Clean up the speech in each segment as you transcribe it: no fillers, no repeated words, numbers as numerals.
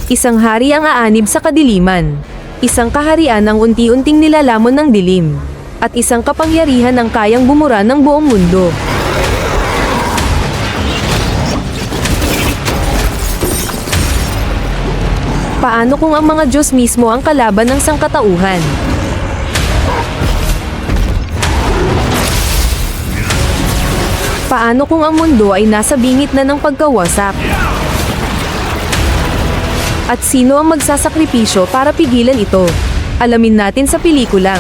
Isang hari ang aanib sa kadiliman. Isang kaharian ang unti-unting nilalamon ng dilim. At isang kapangyarihan ang kayang bumura ng buong mundo. Paano kung ang mga Diyos mismo ang kalaban ng sangkatauhan? Paano kung ang mundo ay nasa bingit na ng pagkawasak? At sino ang magsasakripisyo para pigilan ito? Alamin natin sa pelikulang.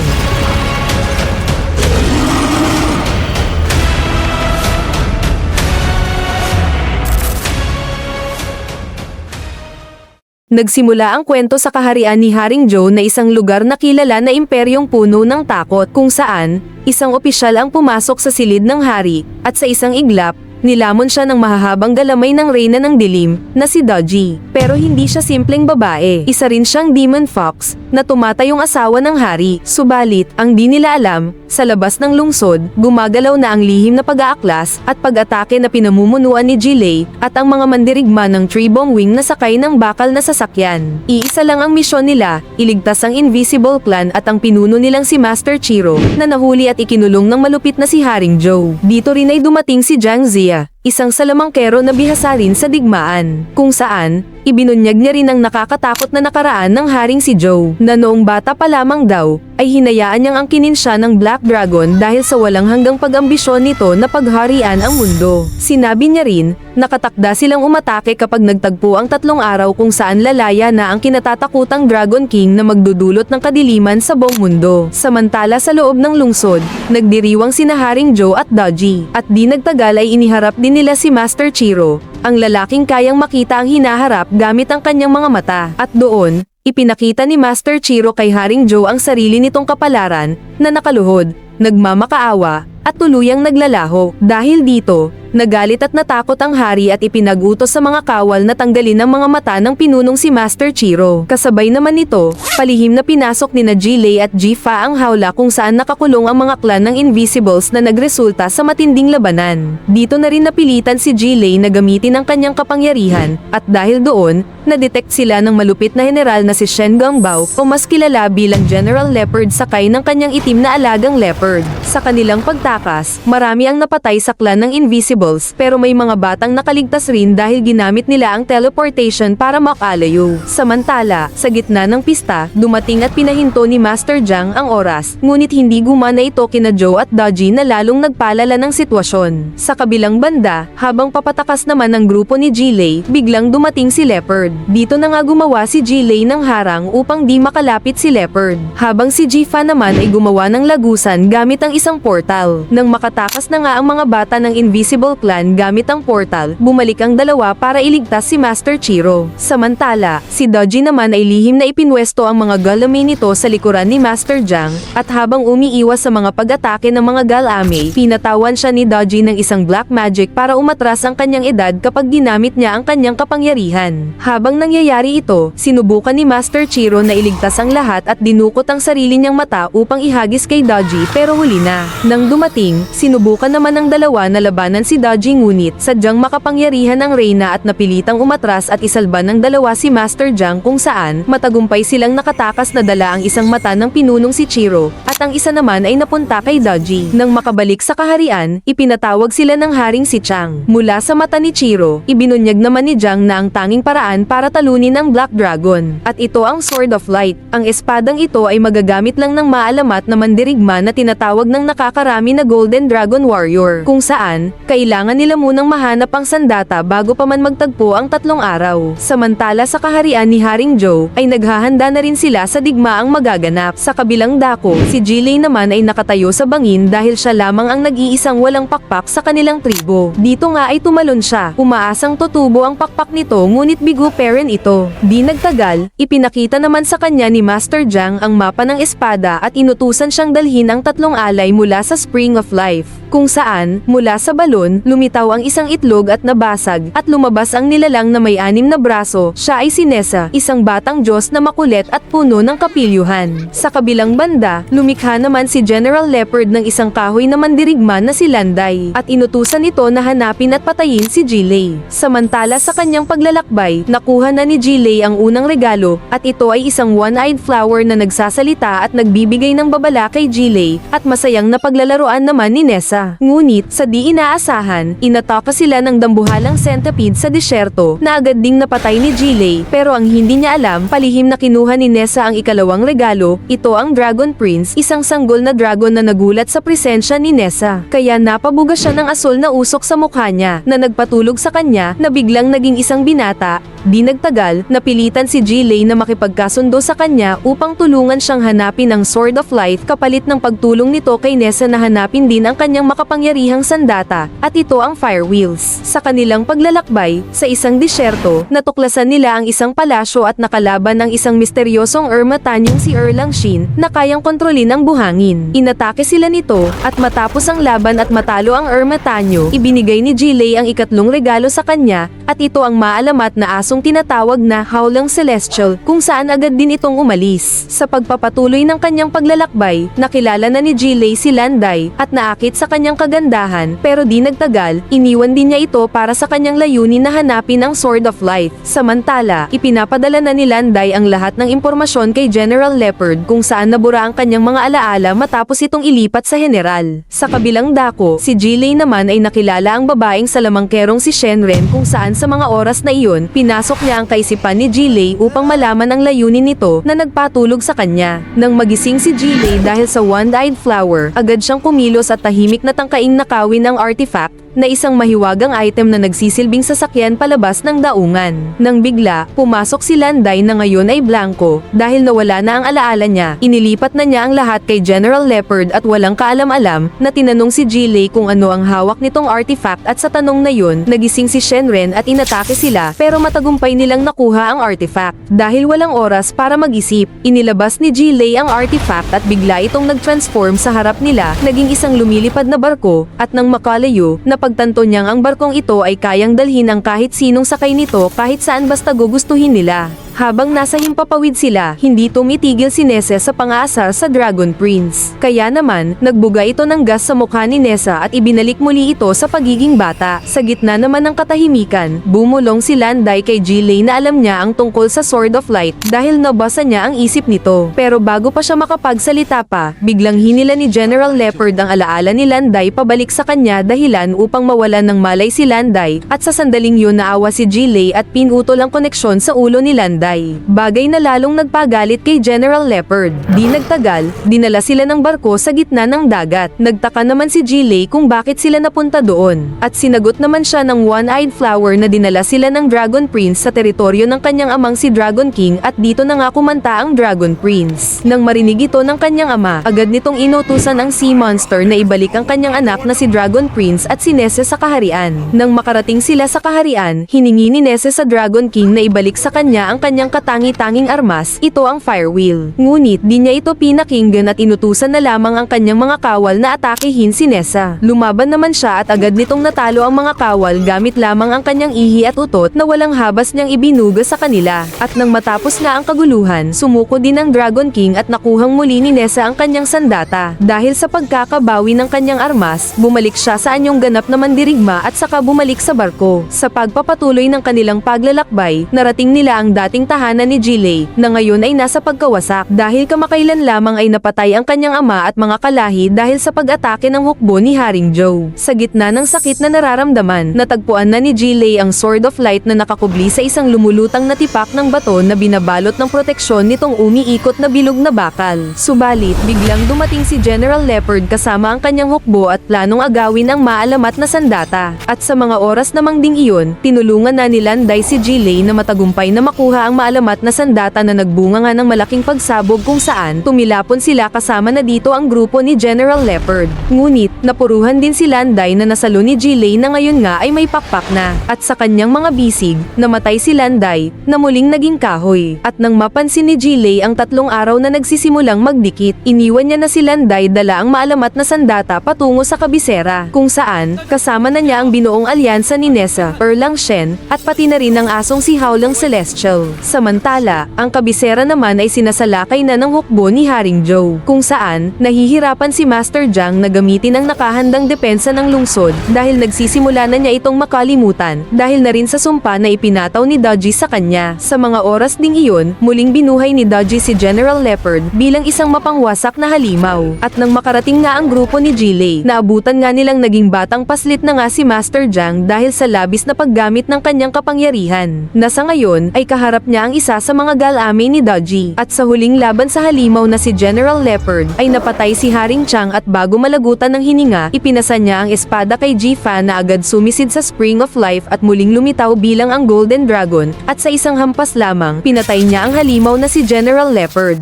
Nagsimula ang kwento sa kaharian ni Haring Zhou na isang lugar na kilala na imperyong puno ng takot kung saan isang opisyal ang pumasok sa silid ng hari at sa isang iglap, nilamon siya ng mahahabang galamay ng reyna ng dilim na si Doji. Pero hindi siya simpleng babae. Isa rin siyang demon fox na tumatayong asawa ng hari. Subalit, ang di nila alam, sa labas ng lungsod, gumagalaw na ang lihim na pag-aaklas at pag-atake na pinamumunuan ni Jilei at ang mga mandirigma ng Tribong Wing na sakay ng bakal na sasakyan. Iisa lang ang misyon nila, iligtas ang Invisible Clan at ang pinuno nilang si Master Chiro na nahuli at ikinulong ng malupit na si Haring Zhou. Dito rin ay dumating si Jiang Zia, isang salamangkero na bihasa rin sa digmaan, kung saan, ibinunyag niya rin ang nakakatakot na nakaraan ng haring si Zhou, na noong bata pa lamang daw, ay hinayaan niyang angkinin siya ng Black Dragon dahil sa walang hanggang pag-ambisyon nito na pagharian ang mundo. Sinabi niya rin, nakatakda silang umatake kapag nagtagpo ang 3 araw kung saan lalaya na ang kinatatakutang Dragon King na magdudulot ng kadiliman sa buong mundo. Samantala sa loob ng lungsod, nagdiriwang sina Haring Zhou at Doji, at di nagtagal ay iniharap din nila si Master Chiro, ang lalaking kayang makita ang hinaharap gamit ang kanyang mga mata. At doon, ipinakita ni Master Chiro kay Haring Zhou ang sarili nitong kapalaran, na nakaluhod, nagmamakaawa, at tuluyang naglalaho. Dahil dito, nagalit at natakot ang hari at ipinag-utos sa mga kawal na tanggalin ang mga mata ng pinunong si Master Chiro. Kasabay naman nito, palihim na pinasok ni Jilei at Jifa ang hawla kung saan nakakulong ang mga klan ng Invisibles na nagresulta sa matinding labanan. Dito na rin napilitan si Jilei na gamitin ang kanyang kapangyarihan, at dahil doon, na-detect sila ng malupit na general na si Shen Gongbao o mas kilala bilang General Leopard sakay ng kanyang itim na alagang leopard. Sa kanilang pagtakas, marami ang napatay sa klan ng Invisibles, pero may mga batang nakaligtas rin dahil ginamit nila ang teleportation para makalayo. Samantala, sa gitna ng pista, dumating at pinahinto ni Master Jiang ang oras, ngunit hindi gumana ito kina Zhou at Doji na lalong nagpalala ng sitwasyon. Sa kabilang banda, habang papatakas naman ng grupo ni Jilei, biglang dumating si Leopard. Dito na nga gumawa si Jilei ng harang upang di makalapit si Leopard, habang si Jifa naman ay gumawa ng lagusan gamit ang isang portal. Nang makatakas na nga ang mga bata ng Invisible Clan gamit ang portal, bumalik ang dalawa para iligtas si Master Chiro. Samantala, si Doji naman ay lihim na ipinwesto ang mga galamay nito sa likuran ni Master Jiang, at habang umiiwas sa mga pag-atake ng mga galame, pinatawan siya ni Doji ng isang black magic para umatras ang kanyang edad kapag ginamit niya ang kanyang kapangyarihan. Habang nangyayari ito, sinubukan ni Master Chiro na iligtas ang lahat at dinukot ang sarili niyang mata upang ihagis kay Doji, pero huli na. Nang dumating, sinubukan naman ng dalawa na labanan si Doji, ngunit sadyang makapangyarihan ang reyna at napilitang umatras at isalba ng dalawa si Master Jiang kung saan matagumpay silang nakatakas na dala ang isang mata ng pinunong si Chiro, at ang isa naman ay napunta kay Doji. Nang makabalik sa kaharian, ipinatawag sila ng haring si Chang. Mula sa mata ni Chiro, ibinunyag naman ni Jiang na ang tanging paraan para talunin ang Black Dragon, at ito ang Sword of Light. Ang espadang ito ay magagamit lang ng maalamat na mandirigma na tinatawag ng nakakarami na Golden Dragon Warrior, kung saan, kailangan nila munang mahanap ang sandata bago pa man magtagpo ang 3 araw. Samantala sa kaharian ni Haring Zhou, ay naghahanda na rin sila sa digmaang magaganap. Sa kabilang dako, si Jilei naman ay nakatayo sa bangin dahil siya lamang ang nag-iisang walang pakpak sa kanilang tribo. Dito nga ay tumalon siya, umaasang tutubo ang pakpak nito, ngunit bigo pa rin ito. Di nagtagal, ipinakita naman sa kanya ni Master Jiang ang mapa ng espada at inutusan siyang dalhin ang 3 alay mula sa Spring of Life. kung saan, mula sa balon, lumitaw ang isang itlog at nabasag, at lumabas ang nilalang na may 6 na braso. Siya ay si Nessa, isang batang Diyos na makulit at puno ng kapilyuhan. Sa kabilang banda, lumikha naman si General Leopard ng isang kahoy na mandirigma na si Landay, at inutusan ito na hanapin at patayin si Jilei. Samantala sa kanyang paglalakbay, nakuha na ni Jilei ang unang regalo, at ito ay isang one-eyed flower na nagsasalita at nagbibigay ng babala kay Jilei, at masayang na paglalaroan naman ni Nessa. Ngunit, sa di inaasahan, inataka sila ng dambuhalang centipede sa disyerto, na agad ding napatay ni Jilei, pero ang hindi niya alam, palihim na kinuha ni Nessa ang ikalawang regalo. Ito ang Dragon Prince, isang sanggol na dragon na nagulat sa presensya ni Nessa. Kaya napabuga siya ng asul na usok sa mukha niya, na nagpatulog sa kanya, na biglang naging isang binata. Di nagtagal, napilitan si Jilei na makipagkasundo sa kanya upang tulungan siyang hanapin ang Sword of Light kapalit ng pagtulong nito kay Nessa na hanapin din ang kanyang makapangyarihang sandata, at ito ang Fire Wheels. Sa kanilang paglalakbay, sa isang disyerto, natuklasan nila ang isang palasyo at nakalaban ng isang misteryosong ermitanyong si Erlang Shin, na kayang kontrolin ang buhangin. Inatake sila nito, at matapos ang laban at matalo ang ermitanyo, ibinigay ni Jilei ang ikatlong regalo sa kanya, at ito ang maalamat na asong tinatawag na Howlang Celestial, kung saan agad din itong umalis. Sa pagpapatuloy ng kanyang paglalakbay, nakilala na ni Jilei si Landay, at naakit sa kanyang kagandahan, pero di nagtagal, iniwan din niya ito para sa kanyang layunin na hanapin ang Sword of Life. Samantala, ipinapadala na ni Landay ang lahat ng impormasyon kay General Leopard kung saan nabura ang kanyang mga alaala matapos itong ilipat sa general. Sa kabilang dako, si Jilei naman ay nakilala ang babaeng salamangkerong si Shenren kung saan sa mga oras na iyon, pinasok niya ang kaisipan ni Jilei upang malaman ang layunin nito na nagpatulog sa kanya. Nang magising si Jilei dahil sa one-eyed flower, agad siyang kumilos at tahimik na tangkaing nakawin ang artifact, na isang mahiwagang item na nagsisilbing sasakyan palabas ng daungan. Nang bigla, pumasok si Landay na ngayon ay blanco, dahil nawala na ang alaala niya. Inilipat na niya ang lahat kay General Leopard at walang kaalam-alam, na tinanong si Jilei kung ano ang hawak nitong artifact, at sa tanong na yun, nagising si Shenren at inatake sila, pero matagumpay nilang nakuha ang artifact. Dahil walang oras para mag-isip, inilabas ni Jilei ang artifact at bigla itong nag-transform sa harap nila, naging isang lumilipad na barko, at nang makalayo, napagtanto niyang ang barkong ito ay kayang dalhin ang kahit sinong sakay nito kahit saan basta gugustuhin nila. Habang nasa himpapawid sila, hindi tumitigil si Nessa sa pang-aasar sa Dragon Prince. Kaya naman, nagbuga ito ng gas sa mukha ni Nessa at ibinalik muli ito sa pagiging bata. Sa gitna naman ng katahimikan, bumulong si Landay kay Jilei na alam niya ang tungkol sa Sword of Light dahil nabasa niya ang isip nito. Pero bago pa siya makapagsalita pa, biglang hinila ni General Leopard ang alaala ni Landay pabalik sa kanya dahilan upang mawalan ng malay si Landay, at sa sandaling yun naawa si Jilei at pinutol ang koneksyon sa ulo ni Landay. Bagay na lalong nagpagalit kay General Leopard. Di nagtagal, dinala sila ng barko sa gitna ng dagat. Nagtaka naman si Jilei kung bakit sila napunta doon. At sinagot naman siya ng one-eyed flower na dinala sila ng Dragon Prince sa teritoryo ng kanyang amang si Dragon King, at dito na nga kumanta ang Dragon Prince. Nang marinig ito ng kanyang ama, agad nitong inutusan ang Sea Monster na ibalik ang kanyang anak na si Dragon Prince at si Nessa sa kaharian. Nang makarating sila sa kaharian, hiningi ni Nessa sa Dragon King na ibalik sa kanya ang kanyang katangi-tanging armas, ito ang Fire Wheel. Ngunit di niya ito pinakinggan at inutusan na lamang ang kanyang mga kawal na atakehin si Nessa. Lumaban naman siya at agad nitong natalo ang mga kawal gamit lamang ang kanyang ihi at utot na walang habas niyang ibinuga sa kanila. At nang matapos nga ang kaguluhan, sumuko din ang Dragon King at nakuhang muli ni Nessa ang kanyang sandata. Dahil sa pagkakabawi ng kanyang armas, bumalik siya sa anyong ganap na mandirigma at saka bumalik sa barko. Sa pagpapatuloy ng kanilang paglalakbay, narating nila ang dating tahanan ni Jilei, na ngayon ay nasa pagkawasak dahil kamakailan lamang ay napatay ang kanyang ama at mga kalahi dahil sa pag-atake ng hukbo ni Haring Zhou. Sa gitna ng sakit na nararamdaman, natagpuan na ni Jilei ang Sword of Light na nakakubli sa isang lumulutang na tipak ng bato na binabalot ng proteksyon nitong umiikot na bilog na bakal. Subalit, biglang dumating si General Leopard kasama ang kanyang hukbo at planong agawin ang maalamat na sandata. At sa mga oras namang ding iyon, tinulungan na ni Landay si Jilei na matagumpay na makuha ang maalamat na sandata na nagbunga nga ng malaking pagsabog kung saan tumilapon sila kasama na dito ang grupo ni General Leopard. Ngunit, napuruhan din si Landay na nasalo ni Gilay na ngayon nga ay may pakpak na. At sa kanyang mga bisig, namatay si Landay, na muling naging kahoy. At nang mapansin ni Gilay ang 3 araw na nagsisimulang magdikit, iniwan niya na si Landay dala ang maalamat na sandata patungo sa kabisera, kung saan, kasama na niya ang binuong alyansa ni Nessa, Erlang Shen, at pati na rin ang asong si Howlang Celestial. Samantala, ang kabisera naman ay sinasalakay na ng hukbo ni Haring Joe, kung saan, nahihirapan si Master Jiang na gamitin ang nakahandang depensa ng lungsod dahil nagsisimula na niya itong makalimutan dahil na rin sa sumpa na ipinataw ni Dodgy sa kanya. Sa mga oras ding iyon, muling binuhay ni Dodgy si General Leopard bilang isang mapangwasak na halimaw. At nang makarating nga ang grupo ni Gilay, naabutan nga nilang naging batang paslit na nga si Master Jiang dahil sa labis na paggamit ng kanyang kapangyarihan. Na sa ngayon ay kaharap niya ang isa sa mga galame ni Dodgy. At sa huling laban sa halimaw na si General Leopard ay napatay si Haring Chang at bago malagutan ng hininga, ipinasa niya ang espada kay Ji-Fan na agad sumisid sa Spring of Life at muling lumitaw bilang ang Golden Dragon at sa isang hampas lamang, pinatay niya ang halimaw na si General Leopard.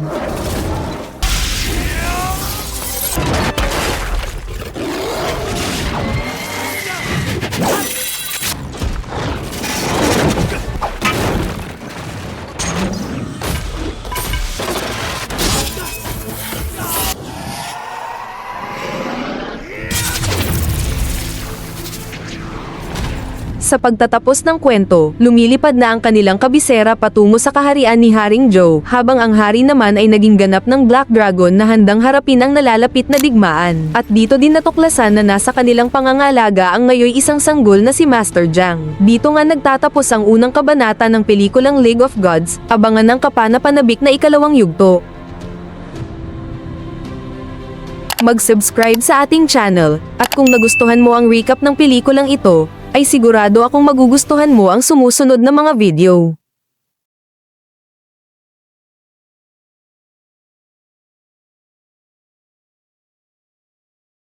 Sa pagtatapos ng kwento, lumilipad na ang kanilang kabisera patungo sa kaharian ni Haring Joe, habang ang hari naman ay naging ganap ng Black Dragon na handang harapin ang nalalapit na digmaan. At dito din natuklasan na nasa kanilang pangangalaga ang ngayoy isang sanggol na si Master Jiang. Dito nga nagtatapos ang unang kabanata ng pelikulang League of Gods, abangan ng kapanapanabik na ikalawang yugto. Mag-subscribe sa ating channel, at kung nagustuhan mo ang recap ng pelikulang ito, ay sigurado akong magugustuhan mo ang sumusunod na mga video.